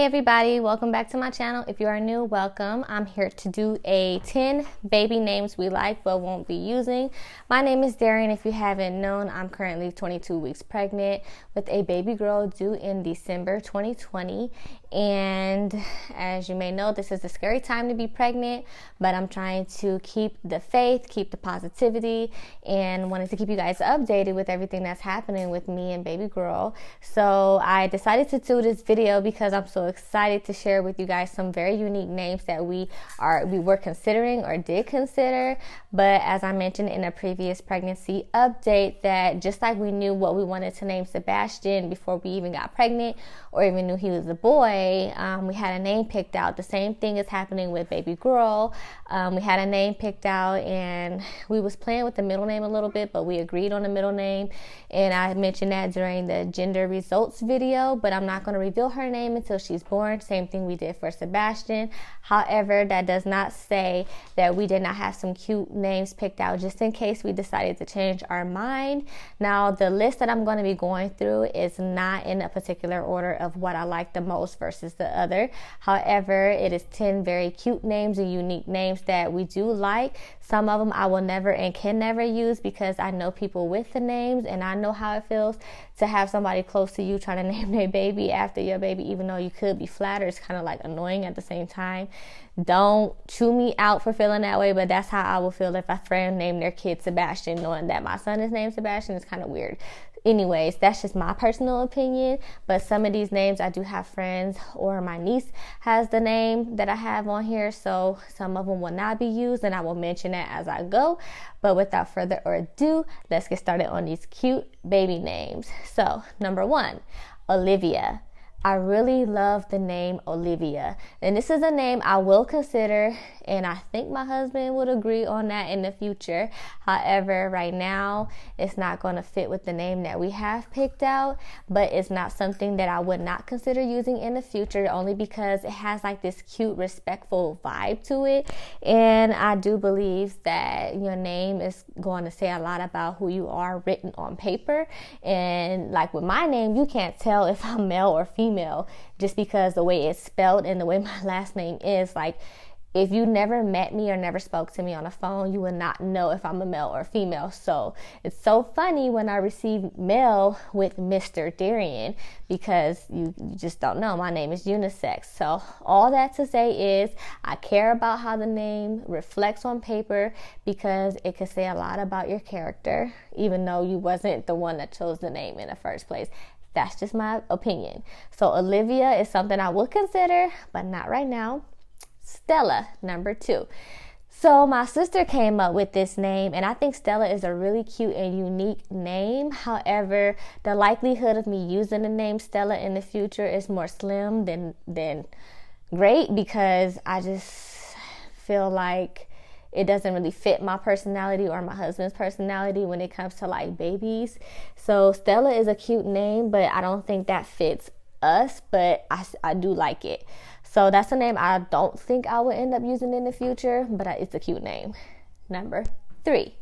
Hey everybody, welcome back to my channel. If you are new, welcome. I'm here to do a 10 baby names we like but won't be using. My name is Darian. If you haven't known, I'm currently 22 weeks pregnant with a baby girl due in December 2020. And as you may know, this is a scary time to be pregnant, but I'm trying to keep the faith, keep the positivity, and wanted to keep you guys updated with everything that's happening with me and baby girl. So I decided to do this video because I'm so excited to share with you guys some very unique names that we were considering or did consider. But as I mentioned in a previous pregnancy update, that just like we knew what we wanted to name Sebastian before we even got pregnant or even knew he was a boy, we had a name picked out. The same thing is happening with baby girl. We had a name picked out and we was playing with the middle name a little bit, but we agreed on the middle name, and I mentioned that during the gender results video, but I'm not going to reveal her name until she's born. Same thing we did for Sebastian. However, that does not say that we did not have some cute names picked out just in case we decided to change our mind. Now, the list that I'm going to be going through is not in a particular order of what I like the most versus the other. However, it is 10 very cute names and unique names that we do like. Some of them I will never and can never use because I know people with the names, and I know how it feels to have somebody close to you trying to name their baby after your baby, even though you could be flattered. It's kind of like annoying at the same time. Don't chew me out for feeling that way, but that's how I will feel if a friend named their kid Sebastian, knowing that my son is named Sebastian. Is kind of weird. Anyways, that's just my personal opinion, but some of these names I do have friends, or my niece has the name that I have on here, so some of them will not be used, and I will mention that as I go. But without further ado, let's get started on these cute baby names. So, number 1, Olivia. I really love the name Olivia, and this is a name I will consider, and I think my husband would agree on that in the future. However, right now it's not going to fit with the name that we have picked out, but it's not something that I would not consider using in the future, only because it has like this cute, respectful vibe to it. And I do believe that your name is going to say a lot about who you are written on paper. And like with my name, you can't tell if I'm male or female just because the way it's spelled and the way my last name is. Like, if you never met me or never spoke to me on the phone, you would not know if I'm a male or female. So it's so funny when I receive mail with Mr. Darian, because you just don't know. My name is unisex. So all that to say is I care about how the name reflects on paper, because it could say a lot about your character, even though you wasn't the one that chose the name in the first place. That's just my opinion. So Olivia is something I will consider, but not right now. Stella, number 2. So my sister came up with this name, and I think Stella is a really cute and unique name. However, the likelihood of me using the name Stella in the future is more slim than great, because I just feel like it doesn't really fit my personality or my husband's personality when it comes to like babies. So Stella is a cute name, but I don't think that fits us, but I do like it. So that's a name I don't think I would end up using in the future, but it's a cute name. Number 3,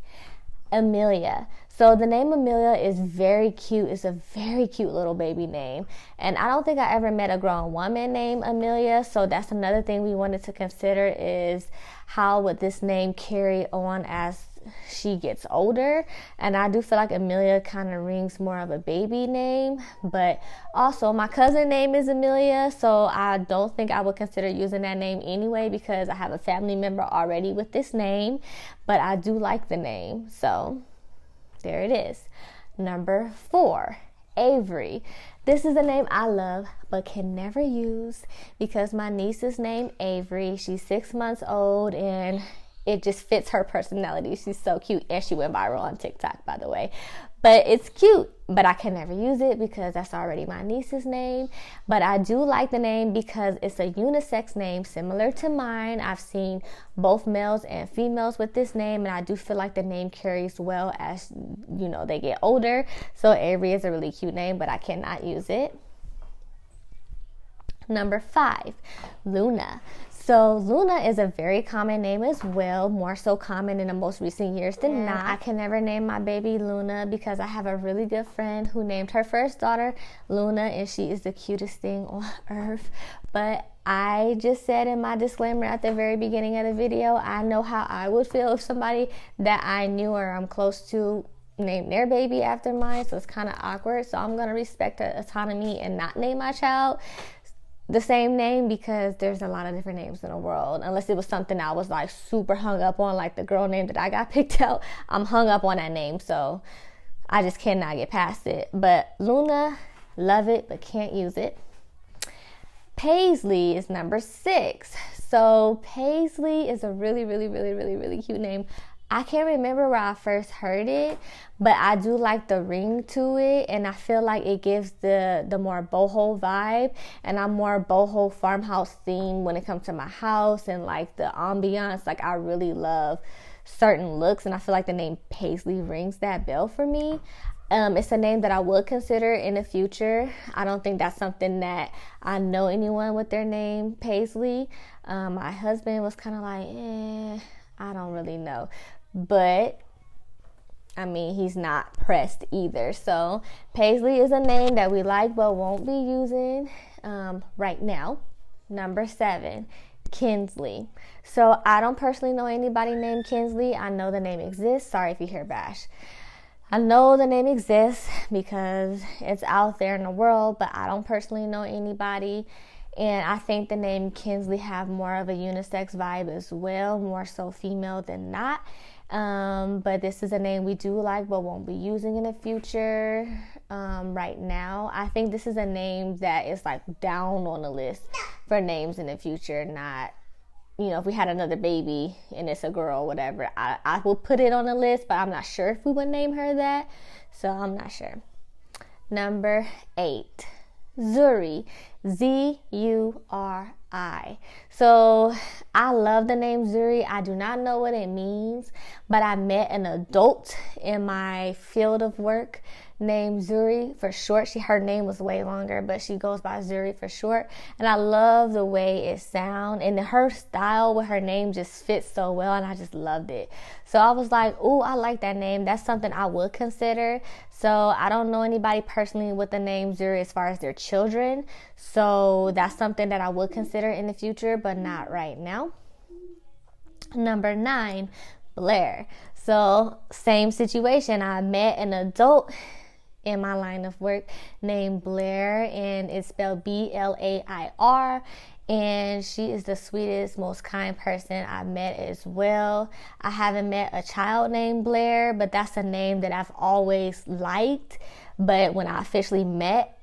Amilia. So the name Amilia is very cute. It's a very cute little baby name. And I don't think I ever met a grown woman named Amilia. So that's another thing we wanted to consider, is how would this name carry on as she gets older. And I do feel like Amilia kind of rings more of a baby name, but also my cousin name is Amilia, so I don't think I would consider using that name anyway, because I have a family member already with this name, but I do like the name. So there it is. Number 4, Avery. This is a name I love but can never use because my niece is named Avery. She's 6 months old, and it just fits her personality. She's so cute, and she went viral on TikTok, by the way. But it's cute, but I can never use it because that's already my niece's name. But I do like the name because it's a unisex name similar to mine. I've seen both males and females with this name, and I do feel like the name carries well as, you know, they get older. So Avery is a really cute name, but I cannot use it. Number 5, Luna. So Luna is a very common name as well, more so common in the most recent years than not. I can never name my baby Luna because I have a really good friend who named her first daughter Luna, and she is the cutest thing on earth. But I just said in my disclaimer at the very beginning of the video, I know how I would feel if somebody that I knew or I'm close to named their baby after mine, so it's kind of awkward. So I'm going to respect her autonomy and not name my child the same name, because there's a lot of different names in the world, unless it was something I was like super hung up on, like the girl name that I got picked out. I'm hung up on that name, so I just cannot get past it. But Luna, love it, but can't use it. Paisley is number 6. So Paisley is a really, really, really, really, really cute name. I can't remember where I first heard it, but I do like the ring to it, and I feel like it gives the more boho vibe, and I'm more boho farmhouse theme when it comes to my house and like the ambiance. Like, I really love certain looks, and I feel like the name Paisley rings that bell for me. It's a name that I would consider in the future. I don't think that's something that I know anyone with their name Paisley. My husband was kind of like, I don't really know. But I mean, he's not pressed either. So Paisley is a name that we like but won't be using right now. Number 7, Kinsley. So I don't personally know anybody named Kinsley. I know the name exists. Sorry if you hear bash. I know the name exists because it's out there in the world, but I don't personally know anybody. And I think the name Kinsley have more of a unisex vibe as well, more so female than not. But this is a name we do like but won't be using in the future right now. I think this is a name that is like down on the list for names in the future. Not, if we had another baby and it's a girl, whatever, I will put it on the list, but I'm not sure if we would name her that. So I'm not sure. Number 8, Zuri. Zuri. So I love the name Zuri. I do not know what it means, but I met an adult in my field of work named Zuri for short. Her name was way longer, but she goes by Zuri for short. And I love the way it sounds, and her style with her name just fits so well, and I just loved it. So I was like, ooh, I like that name. That's something I would consider. So I don't know anybody personally with the name Zuri as far as their children. So that's something that I would consider in the future, but not right now. Number 9, Blair. So same situation. I met an adult in my line of work named Blair, and it's spelled Blair, and she is the sweetest, most kind person I met as well. I haven't met a child named Blair, but that's a name that I've always liked. But when I officially met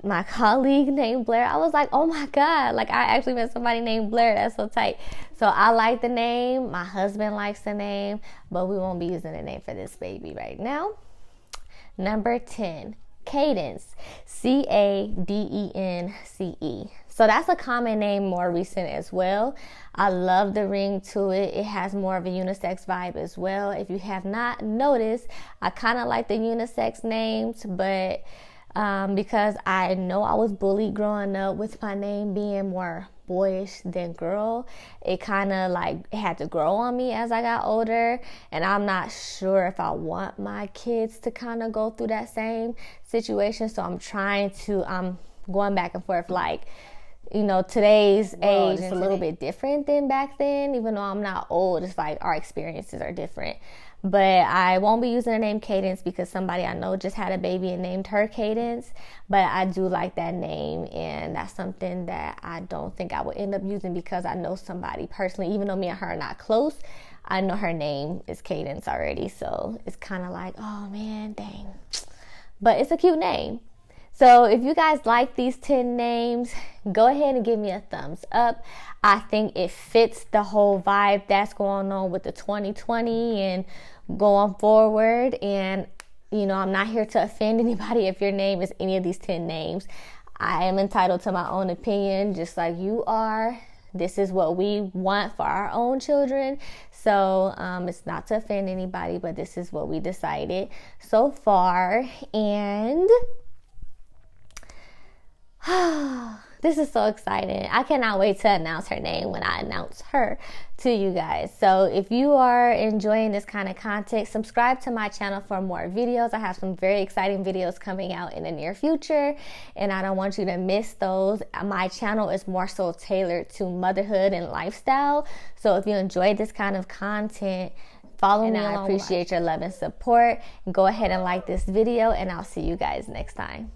my colleague named Blair, I was like, oh my God, like I actually met somebody named Blair. That's so tight. So I like the name. My husband likes the name, but we won't be using the name for this baby right now. Number 10, Cadence. Cadence. So that's a common name, more recent as well. I love the ring to it. It has more of a unisex vibe as well. If you have not noticed, I kind of like the unisex names, but because I know I was bullied growing up with my name being more boyish than girl, it kind of like it had to grow on me as I got older, and I'm not sure if I want my kids to kind of go through that same situation. So I'm going back and forth, like, today's age is a little bit different than back then. Even though I'm not old, it's like our experiences are different. But I won't be using the name Cadence because somebody I know just had a baby and named her Cadence. But I do like that name, and that's something that I don't think I would end up using because I know somebody personally. Even though me and her are not close, I know her name is Cadence already. So it's kind of like, oh man, dang. But it's a cute name. So if you guys like these 10 names, go ahead and give me a thumbs up. I think it fits the whole vibe that's going on with the 2020 and going forward. And, I'm not here to offend anybody if your name is any of these 10 names. I am entitled to my own opinion, just like you are. This is what we want for our own children. So it's not to offend anybody, but this is what we decided so far. And this is so exciting. I cannot wait to announce her name when I announce her to you guys. So if you are enjoying this kind of content, subscribe to my channel for more videos. I have some very exciting videos coming out in the near future, and I don't want you to miss those. My channel is more so tailored to motherhood and lifestyle. So if you enjoyed this kind of content, follow me. I appreciate your love and support. Go ahead and like this video, and I'll see you guys next time.